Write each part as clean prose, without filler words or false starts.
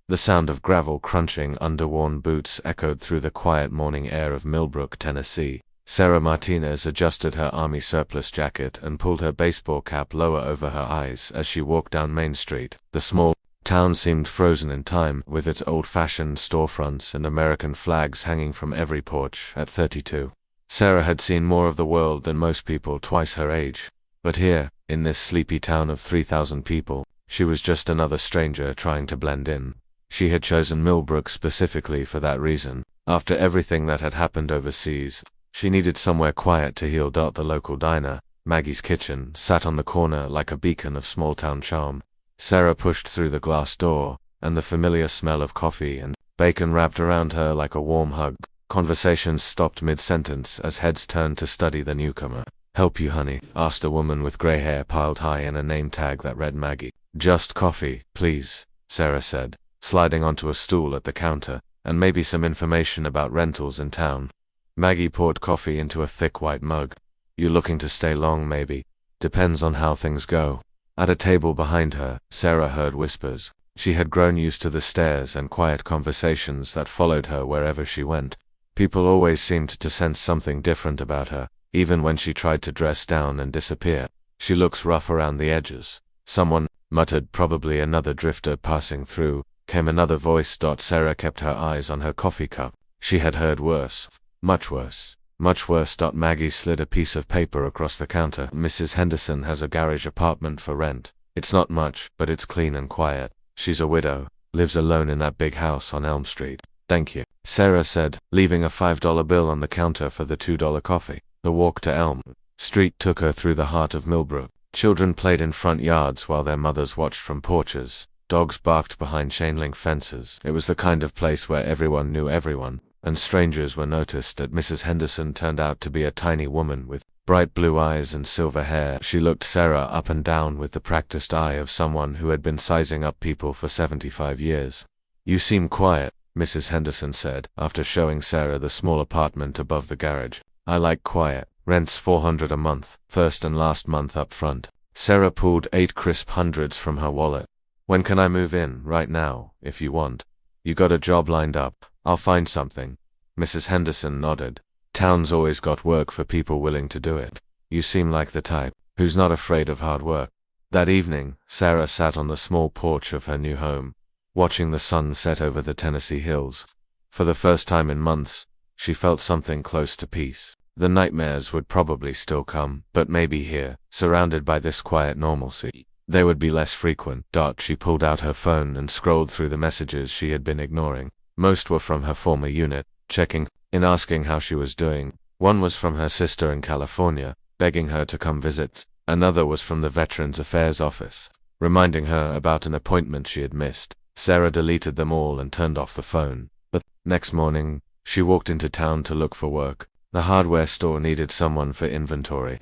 The sound of gravel crunching under worn boots echoed through the quiet morning air of Millbrook, Tennessee. Sarah Martinez adjusted her army surplus jacket and pulled her baseball cap lower over her eyes as she walked down Main Street. The small town seemed frozen in time, with its old-fashioned storefronts and American flags hanging from every porch. At 32, Sarah had seen more of the world than most people twice her age. But here, in this sleepy town of 3,000 people, she was just another stranger trying to blend in. She had chosen Millbrook specifically for that reason. After everything that had happened overseas, she needed somewhere quiet to heal. The local diner, Maggie's Kitchen, sat on the corner like a beacon of small-town charm. Sarah pushed through the glass door, and the familiar smell of coffee and bacon wrapped around her like a warm hug. Conversations stopped mid-sentence as heads turned to study the newcomer. "Help you, honey?" asked a woman with gray hair piled high and a name tag that read Maggie. "Just coffee, please," Sarah said, sliding onto a stool at the counter, "and maybe some information about rentals in town." Maggie poured coffee into a thick white mug. "You looking to stay long, maybe? Depends on how things go." At a table behind her, Sarah heard whispers. She had grown used to the stares and quiet conversations that followed her wherever she went. People always seemed to sense something different about her, even when she tried to dress down and disappear. "She looks rough around the edges," someone muttered. "Probably another drifter passing through," came another voice. Sarah kept her eyes on her coffee cup. She had heard worse. Much worse. Much worse. Maggie slid a piece of paper across the counter. "Mrs. Henderson has a garage apartment for rent. It's not much, but it's clean and quiet. She's a widow, lives alone in that big house on Elm Street." "Thank you," Sarah said, leaving a $5 bill on the counter for the $2 coffee. The walk to Elm Street took her through the heart of Millbrook. Children played in front yards while their mothers watched from porches. Dogs barked behind chain-link fences. It was the kind of place where everyone knew everyone, and strangers were noticed. Mrs. Henderson turned out to be a tiny woman with bright blue eyes and silver hair. She looked Sarah up and down with the practiced eye of someone who had been sizing up people for 75 years. "You seem quiet," Mrs. Henderson said, after showing Sarah the small apartment above the garage. "I like quiet. Rent's $400 a month, first and last month up front." Sarah pulled 8 crisp hundreds from her wallet. "When can I move in?" "Right now, if you want." "You got a job lined up?" "I'll find something." Mrs. Henderson nodded. "Town's always got work for people willing to do it. You seem like the type who's not afraid of hard work." That evening, Sarah sat on the small porch of her new home, watching the sun set over the Tennessee hills. For the first time in months, she felt something close to peace. The nightmares would probably still come, but maybe here, surrounded by this quiet normalcy, they would be less frequent. She pulled out her phone and scrolled through the messages she had been ignoring. Most were from her former unit, checking in, asking how she was doing. One was from her sister in California, begging her to come visit. Another was from the Veterans Affairs office, reminding her about an appointment she had missed. Sarah deleted them all and turned off the phone. But next morning, she walked into town to look for work. The hardware store needed someone for inventory.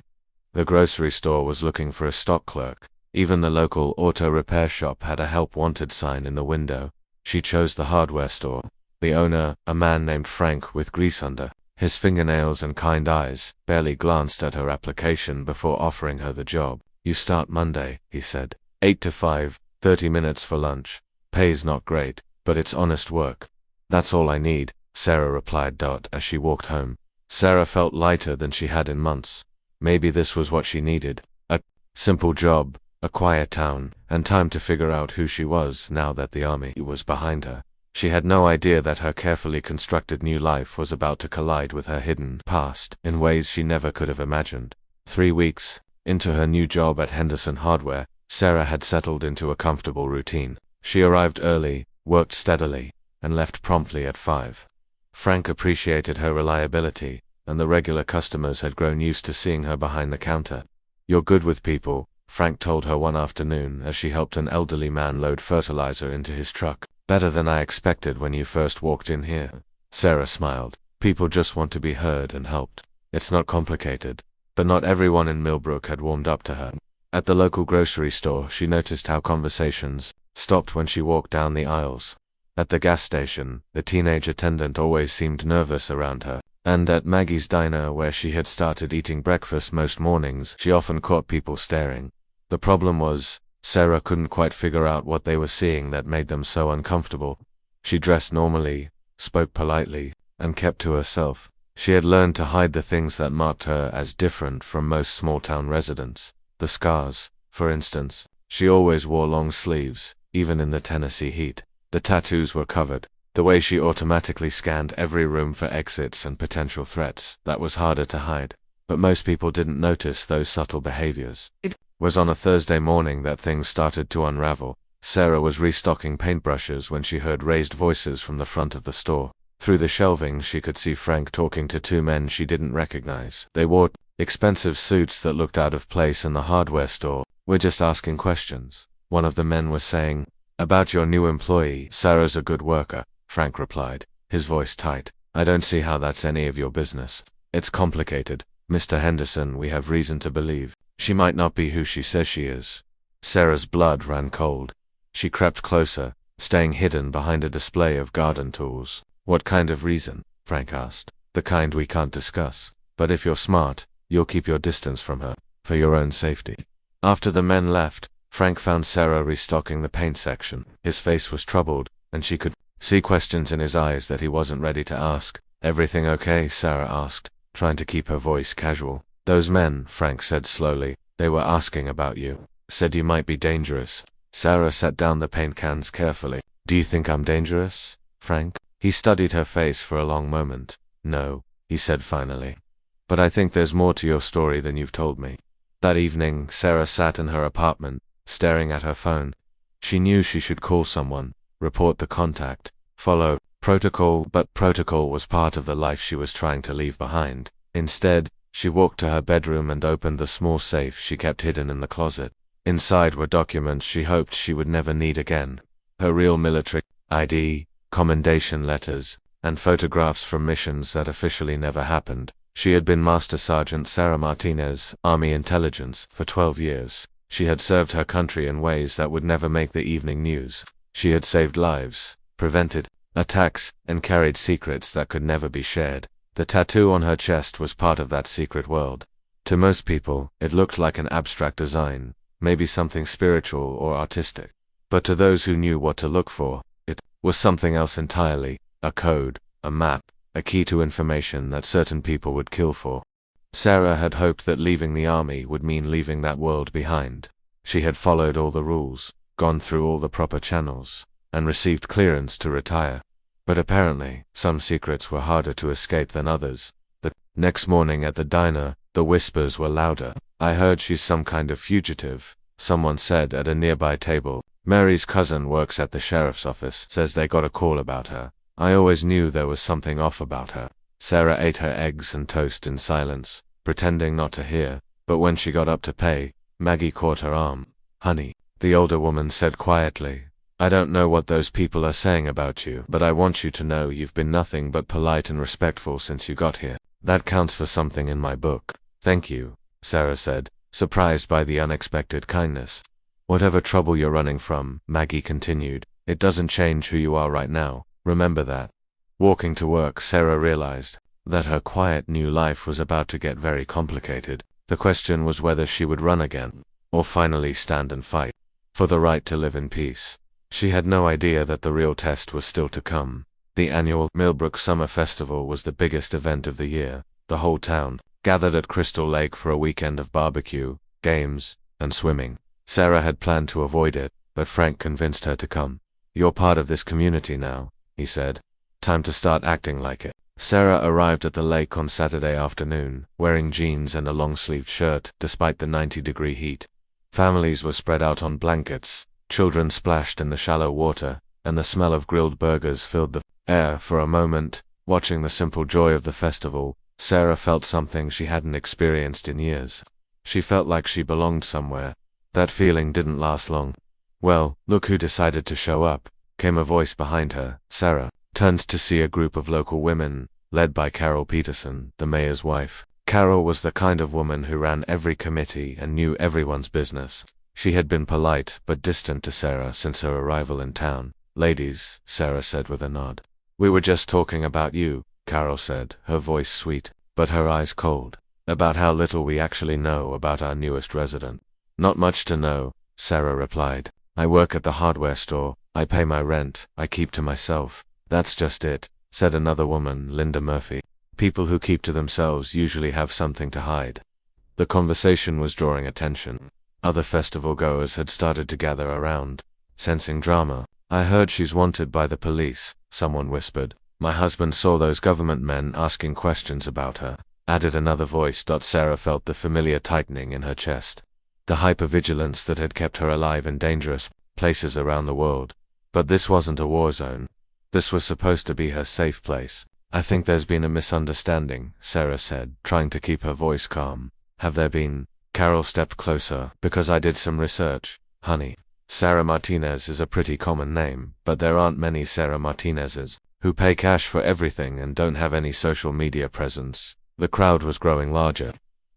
The grocery store was looking for a stock clerk. Even the local auto repair shop had a help wanted sign in the window. She chose the hardware store. The owner, a man named Frank with grease under his fingernails and kind eyes, barely glanced at her application before offering her the job. "You start Monday," he said. 8 to 5, 30 minutes for lunch. Pay's not great, but it's honest work." "That's all I need," Sarah replied. As she walked home, Sarah felt lighter than she had in months. Maybe this was what she needed. A simple job, a quiet town, and time to figure out who she was now that the army was behind her. She had no idea that her carefully constructed new life was about to collide with her hidden past in ways she never could have imagined. 3 weeks into her new job at Henderson Hardware, Sarah had settled into a comfortable routine. She arrived early, worked steadily, and left promptly at 5. Frank appreciated her reliability, and the regular customers had grown used to seeing her behind the counter. "You're good with people," Frank told her one afternoon as she helped an elderly man load fertilizer into his truck. "Better than I expected when you first walked in here." Sarah smiled. People just want to be heard and helped. It's not complicated. But not everyone in Millbrook had warmed up to her. At the local grocery store, she noticed how conversations stopped when she walked down the aisles. At the gas station, the teenage attendant always seemed nervous around her. And at Maggie's diner, where she had started eating breakfast most mornings, she often caught people staring. The problem was, Sarah couldn't quite figure out what they were seeing that made them so uncomfortable. She dressed normally, spoke politely, and kept to herself. She had learned to hide the things that marked her as different from most small-town residents. The scars, for instance. She always wore long sleeves, even in the Tennessee heat. The tattoos were covered. The way she automatically scanned every room for exits and potential threats, that was harder to hide. But most people didn't notice those subtle behaviors. It was on a Thursday morning that things started to unravel. Sarah was restocking paintbrushes when she heard raised voices from the front of the store. Through the shelving she could see Frank talking to two men she didn't recognize. They wore expensive suits that looked out of place in the hardware store. "We're just asking questions," one of the men was saying. "About your new employee." "Sarah's a good worker," Frank replied, his voice tight. "I don't see how that's any of your business." "It's complicated, Mr. Henderson. We have reason to believe she might not be who she says she is." Sarah's blood ran cold. She crept closer, staying hidden behind a display of garden tools. "What kind of reason?" Frank asked. "The kind we can't discuss. But if you're smart, you'll keep your distance from her, for your own safety." After the men left, Frank found Sarah restocking the paint section. His face was troubled, and she could see questions in his eyes that he wasn't ready to ask. "Everything okay?" Sarah asked, trying to keep her voice casual. "Those men," Frank said slowly, "they were asking about you. Said you might be dangerous." Sarah set down the paint cans carefully. "Do you think I'm dangerous, Frank?" He studied her face for a long moment. "No," he said finally. "But I think there's more to your story than you've told me." That evening, Sarah sat in her apartment, staring at her phone. She knew she should call someone, report the contact, follow protocol, but protocol was part of the life she was trying to leave behind. Instead, she walked to her bedroom and opened the small safe she kept hidden in the closet. Inside were documents she hoped she would never need again. Her real military ID, commendation letters, and photographs from missions that officially never happened. She had been Master Sergeant Sarah Martinez, Army Intelligence, for 12 years. She had served her country in ways that would never make the evening news. She had saved lives, prevented attacks, and carried secrets that could never be shared. The tattoo on her chest was part of that secret world. To most people, it looked like an abstract design, maybe something spiritual or artistic. But to those who knew what to look for, it was something else entirely, a code, a map, a key to information that certain people would kill for. Sarah had hoped that leaving the army would mean leaving that world behind. She had followed all the rules, gone through all the proper channels, and received clearance to retire. But apparently, some secrets were harder to escape than others. The next morning at the diner, the whispers were louder. "I heard she's some kind of fugitive," someone said at a nearby table. "Mary's cousin works at the sheriff's office, says they got a call about her. I always knew there was something off about her." Sarah ate her eggs and toast in silence, pretending not to hear, but when she got up to pay, Maggie caught her arm. "Honey," the older woman said quietly, "I don't know what those people are saying about you, but I want you to know you've been nothing but polite and respectful since you got here. That counts for something in my book." "Thank you," Sarah said, surprised by the unexpected kindness. "Whatever trouble you're running from," Maggie continued, "it doesn't change who you are right now. Remember that." Walking to work, Sarah realized that her quiet new life was about to get very complicated. The question was whether she would run again, or finally stand and fight for the right to live in peace. She had no idea that the real test was still to come. The annual Millbrook Summer Festival was the biggest event of the year. The whole town gathered at Crystal Lake for a weekend of barbecue, games, and swimming. Sarah had planned to avoid it, but Frank convinced her to come. "You're part of this community now," he said. "Time to start acting like it." Sarah arrived at the lake on Saturday afternoon, wearing jeans and a long-sleeved shirt, despite the 90-degree heat. Families were spread out on blankets, children splashed in the shallow water, and the smell of grilled burgers filled the air. For a moment, watching the simple joy of the festival, Sarah felt something she hadn't experienced in years. She felt like she belonged somewhere. That feeling didn't last long. "Well, look who decided to show up," came a voice behind her. Sarah turned to see a group of local women, led by Carol Peterson, the mayor's wife. Carol was the kind of woman who ran every committee and knew everyone's business. She had been polite but distant to Sarah since her arrival in town. "Ladies," Sarah said with a nod. "We were just talking about you," Carol said, her voice sweet, but her eyes cold. "About how little we actually know about our newest resident." "Not much to know," Sarah replied. I work at the hardware store, I pay my rent, I keep to myself. That's just it, said another woman, Linda Murphy. People who keep to themselves usually have something to hide. The conversation was drawing attention. Other festival goers had started to gather around, sensing drama. I heard she's wanted by the police, someone whispered. My husband saw those government men asking questions about her, added another voice. Sarah felt the familiar tightening in her chest. The hypervigilance that had kept her alive in dangerous places around the world. But this wasn't a war zone. This was supposed to be her safe place. I think there's been a misunderstanding, Sarah said, trying to keep her voice calm. Have there been? Carol stepped closer. Because I did some research, honey. Sarah Martinez is a pretty common name, but there aren't many Sarah Martinezes who pay cash for everything and don't have any social media presence. The crowd was growing larger.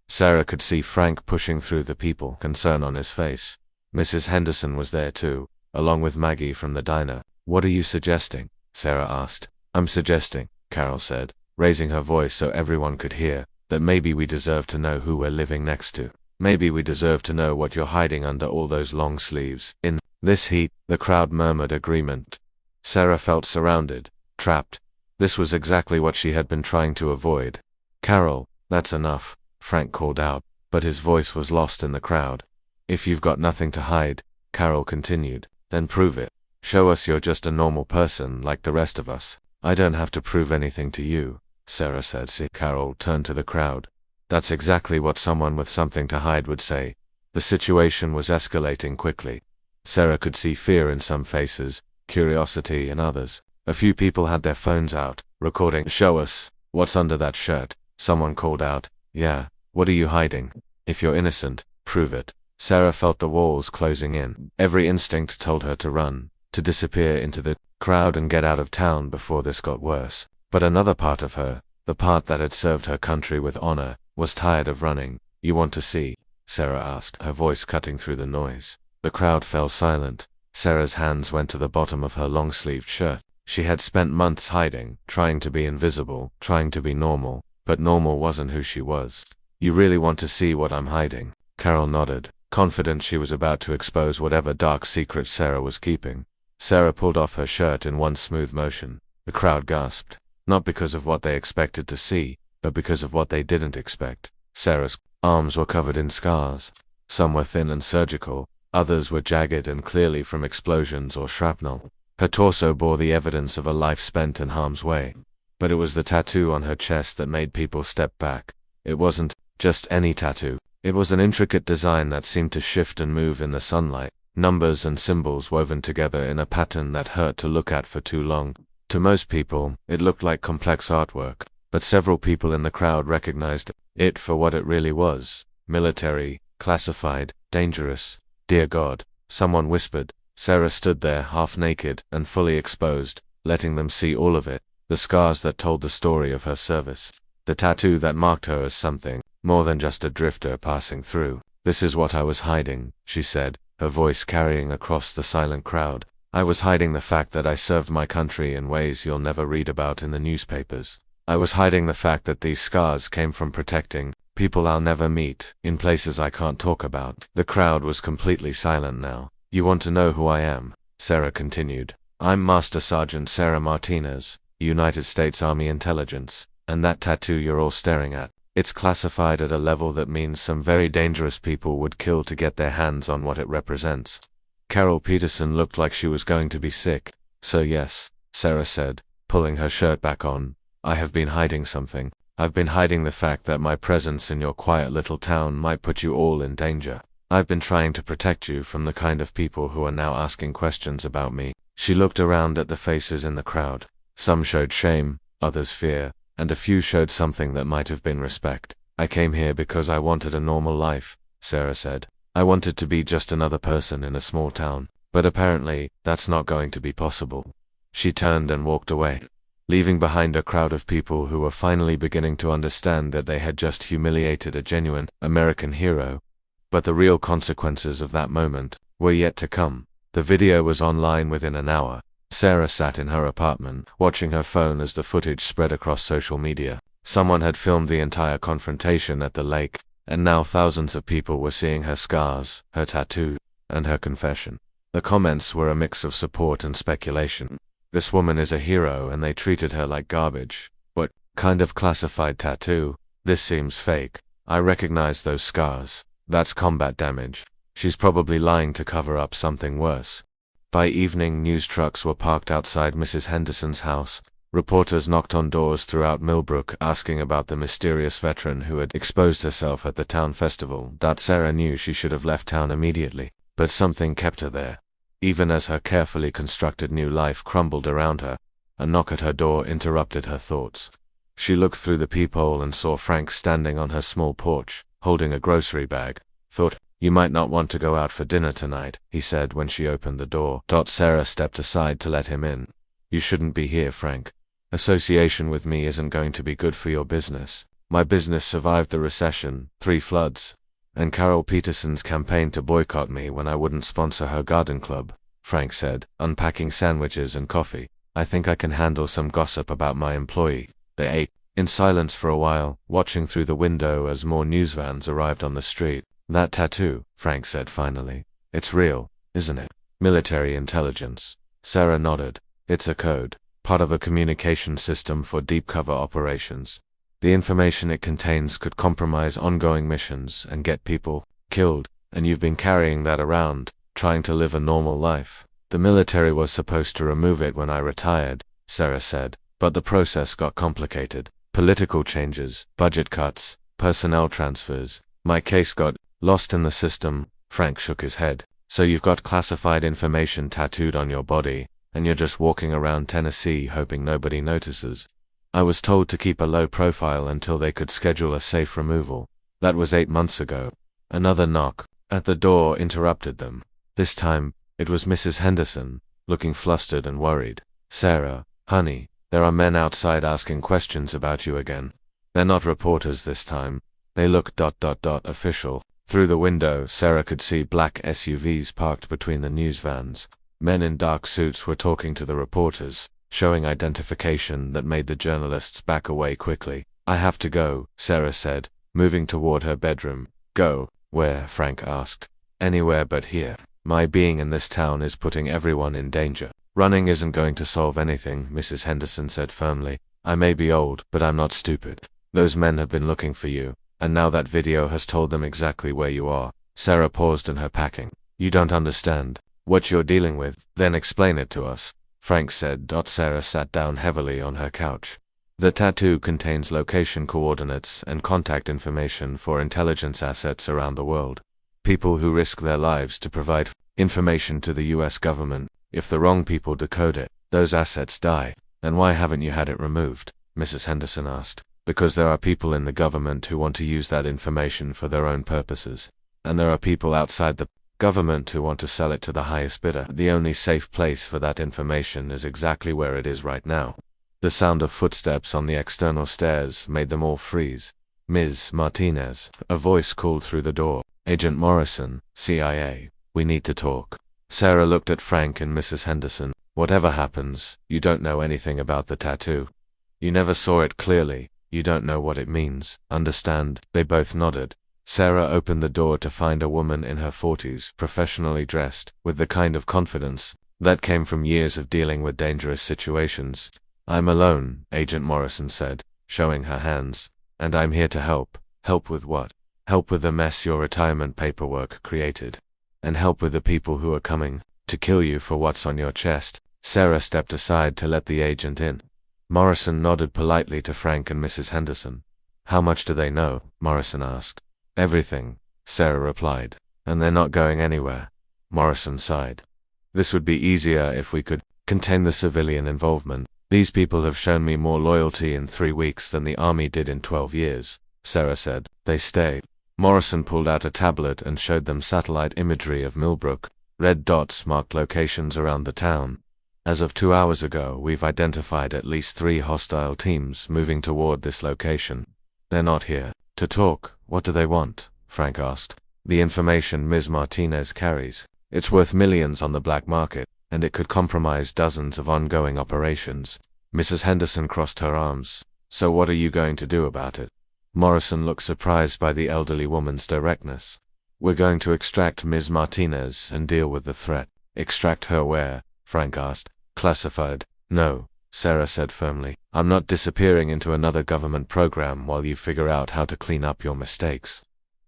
Sarah could see Frank pushing through the people, concern on his face. Mrs. Henderson was there too, along with Maggie from the diner. What are you suggesting? Sarah asked. I'm suggesting, Carol said, raising her voice so everyone could hear, that maybe we deserve to know who we're living next to. Maybe we deserve to know what you're hiding under all those long sleeves. In this heat, the crowd murmured agreement. Sarah felt surrounded, trapped. This was exactly what she had been trying to avoid. Carol, that's enough, Frank called out, but his voice was lost in the crowd. If you've got nothing to hide, Carol continued, then prove it. Show us you're just a normal person like the rest of us. I don't have to prove anything to you, Sarah said. Carol turned to the crowd. That's exactly what someone with something to hide would say. The situation was escalating quickly. Sarah could see fear in some faces, curiosity in others. A few people had their phones out, recording. Show us. What's under that shirt? Someone called out. Yeah, what are you hiding? If you're innocent, prove it. Sarah felt the walls closing in. Every instinct told her to run, to disappear into the crowd and get out of town before this got worse. But another part of her, the part that had served her country with honor, was tired of running. You want to see? Sarah asked, her voice cutting through the noise. The crowd fell silent. Sarah's hands went to the bottom of her long-sleeved shirt. She had spent months hiding, trying to be invisible, trying to be normal, but normal wasn't who she was. You really want to see what I'm hiding? Carol nodded, confident she was about to expose whatever dark secret Sarah was keeping. Sarah pulled off her shirt in one smooth motion. The crowd gasped, not because of what they expected to see, but because of what they didn't expect. Sarah's arms were covered in scars. Some were thin and surgical, others were jagged and clearly from explosions or shrapnel. Her torso bore the evidence of a life spent in harm's way. But it was the tattoo on her chest that made people step back. It wasn't just any tattoo. It was an intricate design that seemed to shift and move in the sunlight, numbers and symbols woven together in a pattern that hurt to look at for too long. To most people, it looked like complex artwork, but several people in the crowd recognized it for what it really was. Military, classified, dangerous. Dear God, someone whispered. Sarah stood there half-naked and fully exposed, letting them see all of it, the scars that told the story of her service. The tattoo that marked her as something more than just a drifter passing through. This is what I was hiding, she said, her voice carrying across the silent crowd. I was hiding the fact that I served my country in ways you'll never read about in the newspapers. I was hiding the fact that these scars came from protecting people I'll never meet, in places I can't talk about. The crowd was completely silent now. You want to know who I am? Sarah continued. I'm Master Sergeant Sarah Martinez, United States Army Intelligence, and that tattoo you're all staring at, it's classified at a level that means some very dangerous people would kill to get their hands on what it represents. Carol Peterson looked like she was going to be sick. So yes, Sarah said, pulling her shirt back on, I have been hiding something. I've been hiding the fact that my presence in your quiet little town might put you all in danger. I've been trying to protect you from the kind of people who are now asking questions about me. She looked around at the faces in the crowd. Some showed shame, others fear, and a few showed something that might have been respect. I came here because I wanted a normal life, Sarah said. I wanted to be just another person in a small town, but apparently, that's not going to be possible. She turned and walked away, leaving behind a crowd of people who were finally beginning to understand that they had just humiliated a genuine American hero. But the real consequences of that moment were yet to come. The video was online within an hour. Sarah sat in her apartment, watching her phone as the footage spread across social media. Someone had filmed the entire confrontation at the lake, and now thousands of people were seeing her scars, her tattoo. and her confession. The comments were a mix of support and speculation. This woman is a hero and they treated her like garbage. What kind of classified tattoo? This seems fake. I recognize those scars. That's combat damage. She's probably lying to cover up something worse. By evening, news trucks were parked outside Mrs. Henderson's house. Reporters knocked on doors throughout Millbrook asking about the mysterious veteran who had exposed herself at the town festival. Sarah knew she should have left town immediately, but something kept her there. Even as her carefully constructed new life crumbled around her, a knock at her door interrupted her thoughts. She looked through the peephole and saw Frank standing on her small porch, holding a grocery bag. Thought, "You might not want to go out for dinner tonight," he said when she opened the door. Sarah stepped aside to let him in. "You shouldn't be here, Frank. Association with me isn't going to be good for your business. My business survived the recession, 3 floods, and Carol Peterson's campaign to boycott me when I wouldn't sponsor her garden club," Frank said, unpacking sandwiches and coffee. "I think I can handle some gossip about my employee." They ate in silence for a while, watching through the window as more news vans arrived on the street. "That tattoo," Frank said finally. "It's real, isn't it?" "Military intelligence." Sarah nodded. "It's a code, part of a communication system for deep cover operations. The information it contains could compromise ongoing missions and get people killed, and you've been carrying that around, trying to live a normal life." "The military was supposed to remove it when I retired," Sarah said, "but the process got complicated. Political changes, budget cuts, personnel transfers. My case got lost in the system." Frank shook his head. "So you've got classified information tattooed on your body, and you're just walking around Tennessee hoping nobody notices." "I was told to keep a low profile until they could schedule a safe removal. That was 8 months ago." Another knock at the door interrupted them. This time, it was Mrs. Henderson, looking flustered and worried. "Sarah, honey, there are men outside asking questions about you again. They're not reporters this time. They look official." Through the window, Sarah could see black SUVs parked between the news vans. Men in dark suits were talking to the reporters, showing identification that made the journalists back away quickly. "I have to go," Sarah said, moving toward her bedroom. "Go? Where?" Frank asked. "Anywhere but here. My being in this town is putting everyone in danger." "Running isn't going to solve anything," Mrs. Henderson said firmly. "I may be old, but I'm not stupid. Those men have been looking for you, and now that video has told them exactly where you are." Sarah paused in her packing. "You don't understand what you're dealing with." "Then explain it to us," Frank said. Sarah sat down heavily on her couch. "The tattoo contains location coordinates and contact information for intelligence assets around the world. People who risk their lives to provide information to the US government. If the wrong people decode it, those assets die." "And why haven't you had it removed?" Mrs. Henderson asked. "Because there are people in the government who want to use that information for their own purposes. And there are people outside the government who want to sell it to the highest bidder. The only safe place for that information is exactly where it is right now." The sound of footsteps on the external stairs made them all freeze. "Ms. Martinez," a voice called through the door. "Agent Morrison, CIA. We need to talk." Sarah looked at Frank and Mrs. Henderson. "Whatever happens, you don't know anything about the tattoo. You never saw it clearly. You don't know what it means. Understand?" They both nodded. Sarah opened the door to find a woman in her 40s, professionally dressed, with the kind of confidence that came from years of dealing with dangerous situations. "I'm alone," Agent Morrison said, showing her hands. "And I'm here to help." "Help with what?" "Help with the mess your retirement paperwork created. And help with the people who are coming to kill you for what's on your chest." Sarah stepped aside to let the agent in. Morrison nodded politely to Frank and Mrs. Henderson. "How much do they know?" Morrison asked. "Everything," Sarah replied. "And they're not going anywhere." Morrison sighed. "This would be easier if we could contain the civilian involvement. These people have shown me more loyalty in 3 weeks than the army did in 12 years, Sarah said. "They stay." Morrison pulled out a tablet and showed them satellite imagery of Millbrook. Red dots marked locations around the town. "As of 2 hours ago, we've identified at least 3 hostile teams moving toward this location. They're not here to talk." "What do they want?" Frank asked. "The information Ms. Martinez carries. It's worth millions on the black market, and it could compromise dozens of ongoing operations." Mrs. Henderson crossed her arms. "So what are you going to do about it?" Morrison looked surprised by the elderly woman's directness. We're going to extract Ms. Martinez and deal with the threat. Extract her where? Frank asked. Classified. No, Sarah said firmly. I'm not disappearing into another government program while you figure out how to clean up your mistakes.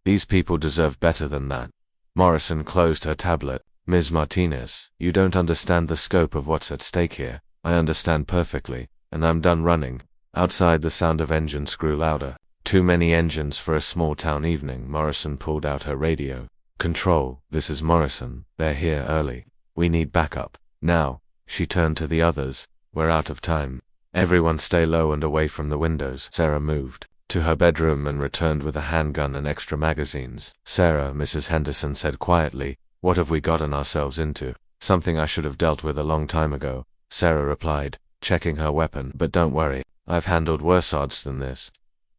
These people deserve better than that. Morrison closed her tablet. Ms. Martinez, you don't understand the scope of what's at stake here. I understand perfectly, and I'm done running. Outside, the sound of engines grew louder. Too many engines for a small-town evening. Morrison pulled out her radio. Control, this is Morrison. They're here early. We need backup. Now. She turned to the others. We're out of time. Everyone stay low and away from the windows. Sarah moved to her bedroom and returned with a handgun and extra magazines. Sarah, Mrs. Henderson said quietly, what have we gotten ourselves into? Something I should have dealt with a long time ago, Sarah replied, checking her weapon. But don't worry, I've handled worse odds than this.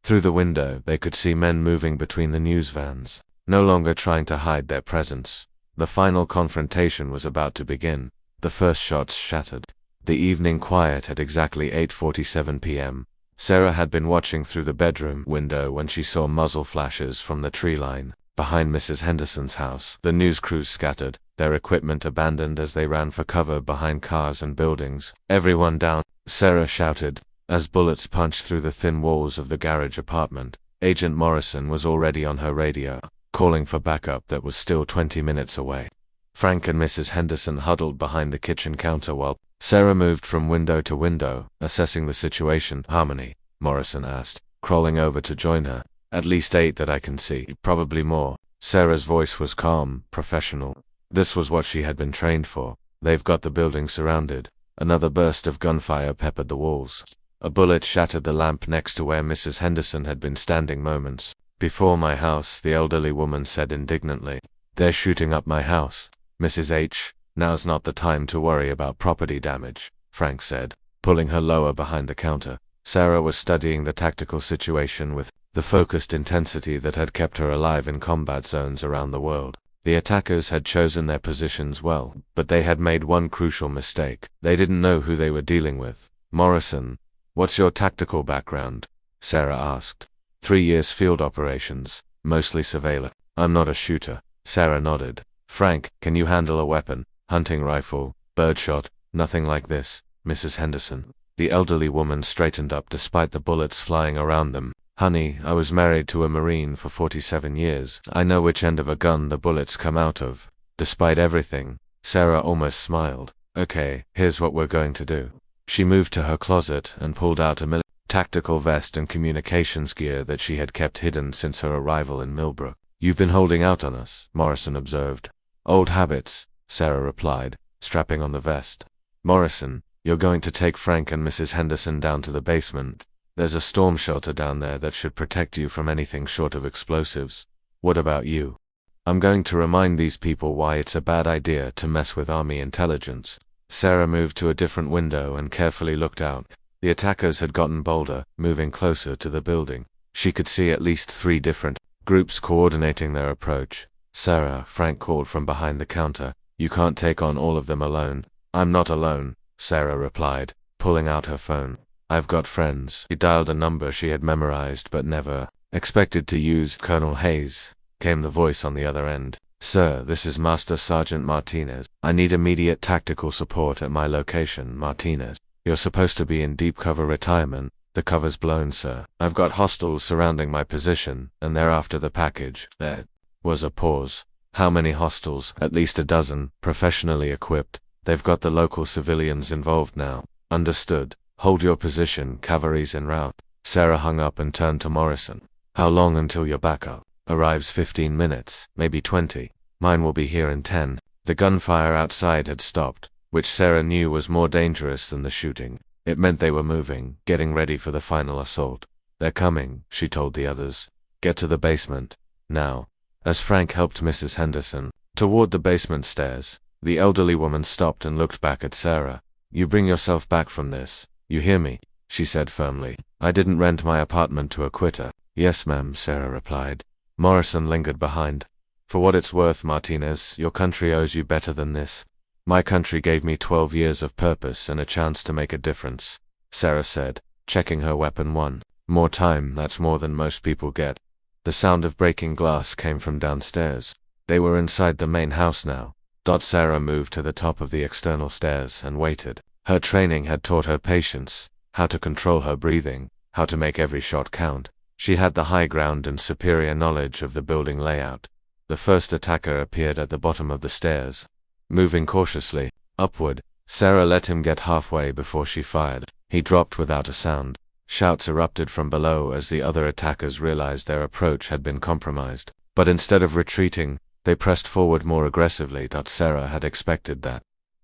Through the window, they could see men moving between the news vans, no longer trying to hide their presence. The final confrontation was about to begin. The first shots shattered the evening quiet at exactly 8:47 p.m. Sarah had been watching through the bedroom window when she saw muzzle flashes from the tree line behind Mrs. Henderson's house. The news crews scattered, their equipment abandoned as they ran for cover behind cars and buildings. Everyone down, Sarah shouted, as bullets punched through the thin walls of the garage apartment. Agent Morrison was already on her radio, calling for backup that was still 20 minutes away. Frank and Mrs. Henderson huddled behind the kitchen counter while Sarah moved from window to window, assessing the situation. How many? Morrison asked, crawling over to join her. At least 8 that I can see, probably more. Sarah's voice was calm, professional. This was what she had been trained for. They've got the building surrounded. Another burst of gunfire peppered the walls. A bullet shattered the lamp next to where Mrs. Henderson had been standing moments before. My house, the elderly woman said indignantly. They're shooting up my house. Mrs. H., now's not the time to worry about property damage, Frank said, pulling her lower behind the counter. Sarah was studying the tactical situation with the focused intensity that had kept her alive in combat zones around the world. The attackers had chosen their positions well, but they had made one crucial mistake. They didn't know who they were dealing with. Morrison, what's your tactical background? Sarah asked. 3 years field operations, mostly surveillance. I'm not a shooter. Sarah nodded. Frank, can you handle a weapon? Hunting rifle, birdshot, nothing like this, Mrs. Henderson. The elderly woman straightened up despite the bullets flying around them. Honey, I was married to a Marine for 47 years. I know which end of a gun the bullets come out of. Despite everything, Sarah almost smiled. Okay, here's what we're going to do. She moved to her closet and pulled out a tactical vest and communications gear that she had kept hidden since her arrival in Millbrook. You've been holding out on us, Morrison observed. Old habits, Sarah replied, strapping on the vest. Morrison, you're going to take Frank and Mrs. Henderson down to the basement. There's a storm shelter down there that should protect you from anything short of explosives. What about you? I'm going to remind these people why it's a bad idea to mess with Army intelligence. Sarah moved to a different window and carefully looked out. The attackers had gotten bolder, moving closer to the building. She could see at least 3 different groups coordinating their approach. Sarah, Frank called from behind the counter. You can't take on all of them alone. I'm not alone, Sarah replied, pulling out her phone. I've got friends. She dialed a number she had memorized but never expected to use. Colonel Hayes, came the voice on the other end. Sir, this is Master Sergeant Martinez. I need immediate tactical support at my location, Martinez. You're supposed to be in deep cover retirement. The cover's blown, sir. I've got hostiles surrounding my position, and they're after the package. There was a pause. How many hostiles? At least a dozen, professionally equipped. They've got the local civilians involved now. Understood. Hold your position, cavalry's en route. Sarah hung up and turned to Morrison. How long until your backup? Arrives 15 minutes, maybe 20. Mine will be here in 10. The gunfire outside had stopped, which Sarah knew was more dangerous than the shooting. It meant they were moving, getting ready for the final assault. They're coming, she told the others. Get to the basement. Now. As Frank helped Mrs. Henderson toward the basement stairs, the elderly woman stopped and looked back at Sarah. You bring yourself back from this. You hear me? She said firmly. I didn't rent my apartment to a quitter. Yes, ma'am, Sarah replied. Morrison lingered behind. For what it's worth, Martinez, your country owes you better than this. My country gave me 12 years of purpose and a chance to make a difference, Sarah said, checking her weapon. One more time, that's more than most people get. The sound of breaking glass came from downstairs. They were inside the main house now. Sarah moved to the top of the external stairs and waited. Her training had taught her patience, how to control her breathing, how to make every shot count. She had the high ground and superior knowledge of the building layout. The first attacker appeared at the bottom of the stairs. Moving cautiously upward, Sarah let him get halfway before she fired. He dropped without a sound. Shouts erupted from below as the other attackers realized their approach had been compromised. But instead of retreating, they pressed forward more aggressively. Sarah had expected that.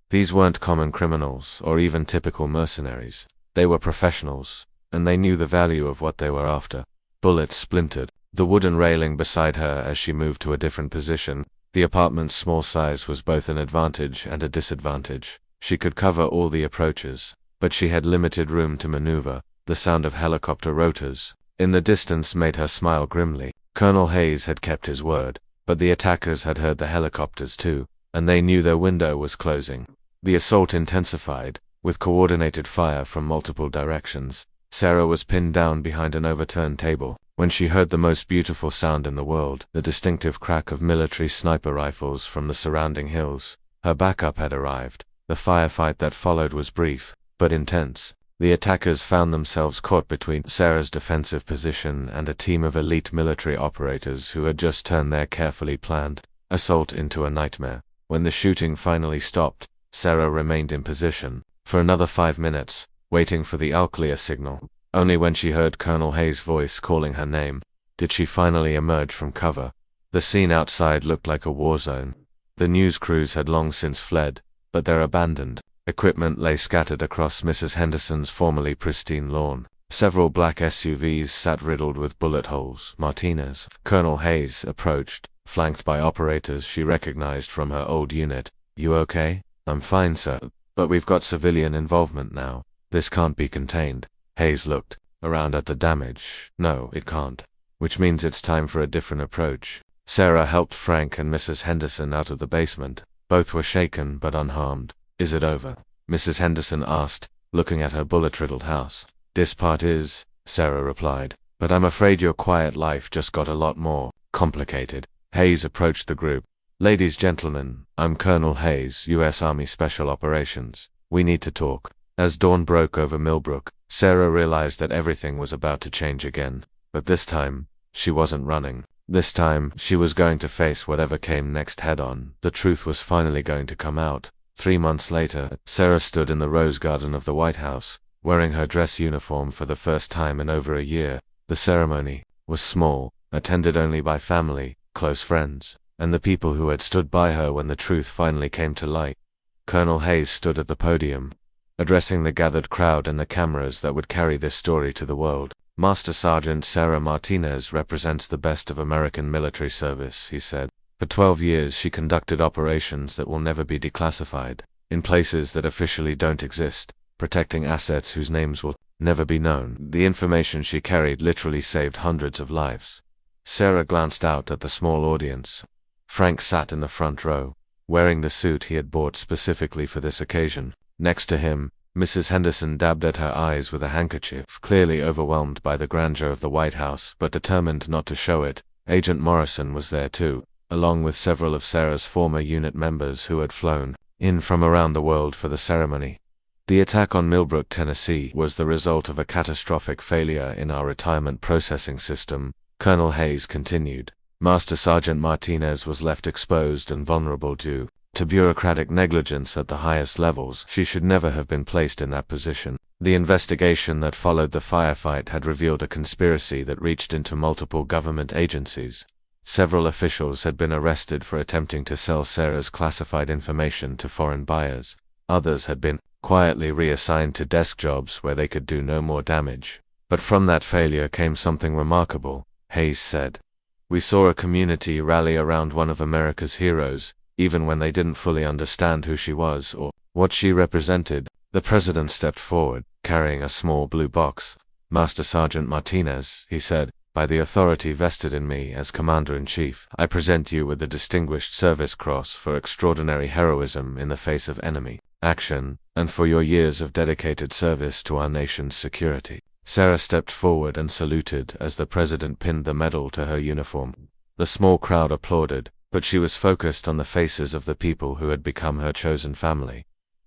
These weren't common criminals or even typical mercenaries. They were professionals, and they knew the value of what they were after. Bullets splintered the wooden railing beside her as she moved to a different position. The apartment's small size was both an advantage and a disadvantage. She could cover all the approaches, but she had limited room to maneuver. The sound of helicopter rotors in the distance made her smile grimly. Colonel Hayes had kept his word, but the attackers had heard the helicopters too, and they knew their window was closing. The assault intensified, with coordinated fire from multiple directions. Sarah was pinned down behind an overturned table when she heard the most beautiful sound in the world, the distinctive crack of military sniper rifles from the surrounding hills. Her backup had arrived. The firefight that followed was brief, but intense. The attackers found themselves caught between Sarah's defensive position and a team of elite military operators who had just turned their carefully planned assault into a nightmare. When the shooting finally stopped, Sarah remained in position for another 5 minutes, waiting for the all-clear signal. Only when she heard Colonel Hayes' voice calling her name did she finally emerge from cover. The scene outside looked like a war zone. The news crews had long since fled, but their abandoned equipment lay scattered across Mrs. Henderson's formerly pristine lawn. Several black SUVs sat riddled with bullet holes. Martinez, Colonel Hayes, approached, flanked by operators she recognized from her old unit. "You okay?" "I'm fine, sir, but we've got civilian involvement now. This can't be contained." Hayes looked around at the damage. "No, it can't. Which means it's time for a different approach." Sarah helped Frank and Mrs. Henderson out of the basement. Both were shaken but unharmed. "Is it over?" Mrs. Henderson asked, looking at her bullet-riddled house. "This part is," Sarah replied, "but I'm afraid your quiet life just got a lot more complicated." Hayes approached the group. "Ladies, gentlemen, I'm Colonel Hayes, U.S. Army Special Operations. We need to talk." As dawn broke over Millbrook, Sarah realized that everything was about to change again. But this time, she wasn't running. This time, she was going to face whatever came next head-on. The truth was finally going to come out. 3 months later, Sarah stood in the Rose Garden of the White House, wearing her dress uniform for the first time in over a year. The ceremony was small, attended only by family, close friends, and the people who had stood by her when the truth finally came to light. Colonel Hayes stood at the podium, addressing the gathered crowd and the cameras that would carry this story to the world. "Master Sergeant Sarah Martinez represents the best of American military service," he said. "For 12 years she conducted operations that will never be declassified, in places that officially don't exist, protecting assets whose names will never be known. The information she carried literally saved hundreds of lives." Sarah glanced out at the small audience. Frank sat in the front row, wearing the suit he had bought specifically for this occasion. Next to him, Mrs. Henderson dabbed at her eyes with a handkerchief, clearly overwhelmed by the grandeur of the White House, but determined not to show it. Agent Morrison was there too, along with several of Sarah's former unit members who had flown in from around the world for the ceremony. "The attack on Millbrook, Tennessee, was the result of a catastrophic failure in our retirement processing system," Colonel Hayes continued. "Master Sergeant Martinez was left exposed and vulnerable due to bureaucratic negligence at the highest levels. She should never have been placed in that position. The investigation that followed the firefight had revealed a conspiracy that reached into multiple government agencies. Several officials had been arrested for attempting to sell Sarah's classified information to foreign buyers. Others had been quietly reassigned to desk jobs where they could do no more damage. But from that failure came something remarkable," Hayes said. "We saw a community rally around one of America's heroes, even when they didn't fully understand who she was or what she represented." The president stepped forward, carrying a small blue box. "Master Sergeant Martinez," he said, "by the authority vested in me as Commander-in-Chief, I present you with the Distinguished Service Cross for extraordinary heroism in the face of enemy action, and for your years of dedicated service to our nation's security." Sarah stepped forward and saluted as the president pinned the medal to her uniform. The small crowd applauded, but she was focused on the faces of the people who had become her chosen family.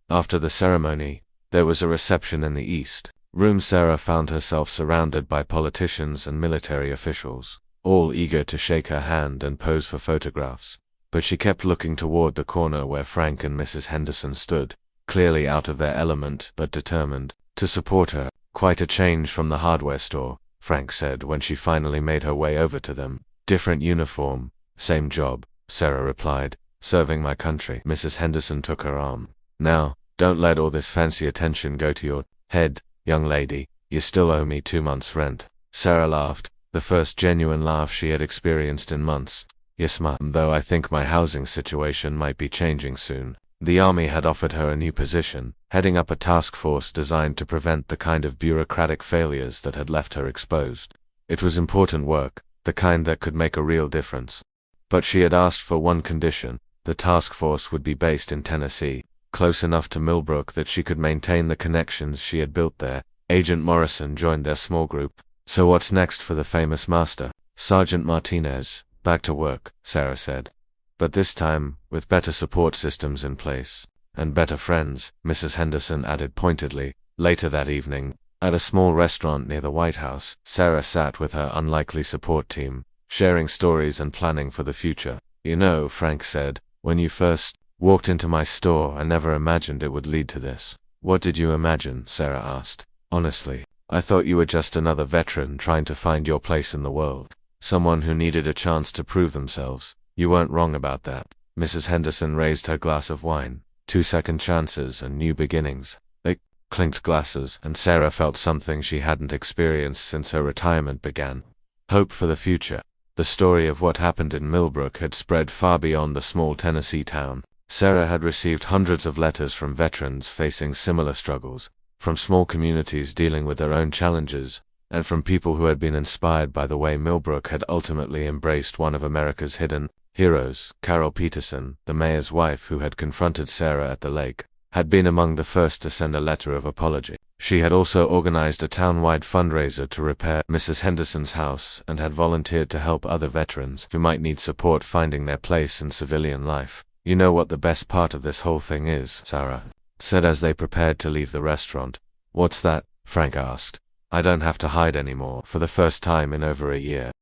After the ceremony, there was a reception in the east room. Sarah found herself surrounded by politicians and military officials, all eager to shake her hand and pose for photographs. But she kept looking toward the corner where Frank and Mrs. Henderson stood, clearly out of their element but determined to support her. "Quite a change from the hardware store," Frank said when she finally made her way over to them. "Different uniform, same job," Sarah replied. "Serving my country." Mrs. Henderson took her arm. "Now, don't let all this fancy attention go to your head, young lady. You still owe me 2 months' rent." Sarah laughed, the first genuine laugh she had experienced in months. "Yes, ma'am, though I think my housing situation might be changing soon." The army had offered her a new position, heading up a task force designed to prevent the kind of bureaucratic failures that had left her exposed. It was important work, the kind that could make a real difference. But she had asked for one condition: the task force would be based in Tennessee, close enough to Millbrook that she could maintain the connections she had built there. Agent Morrison joined their small group. "So what's next for the famous master?" "Sergeant Martinez, back to work," Sarah said. "But this time, with better support systems in place. And better friends," Mrs. Henderson added pointedly. Later that evening, at a small restaurant near the White House, Sarah sat with her unlikely support team, sharing stories and planning for the future. "You know," Frank said, "when you first walked into my store, I never imagined it would lead to this." "What did you imagine?" Sarah asked. "Honestly, I thought you were just another veteran trying to find your place in the world. Someone who needed a chance to prove themselves. You weren't wrong about that." Mrs. Henderson raised her glass of wine. 2 second chances and new beginnings. They clinked glasses, and Sarah felt something she hadn't experienced since her retirement began. Hope for the future. The story of what happened in Millbrook had spread far beyond the small Tennessee town. Sarah had received hundreds of letters from veterans facing similar struggles, from small communities dealing with their own challenges, and from people who had been inspired by the way Millbrook had ultimately embraced one of America's hidden heroes. Carol Peterson, the mayor's wife who had confronted Sarah at the lake, had been among the first to send a letter of apology. She had also organized a town-wide fundraiser to repair Mrs. Henderson's house and had volunteered to help other veterans who might need support finding their place in civilian life. "You know what the best part of this whole thing is?" Sarah said as they prepared to leave the restaurant. "What's that?" Frank asked. "I don't have to hide anymore for the first time in over a year."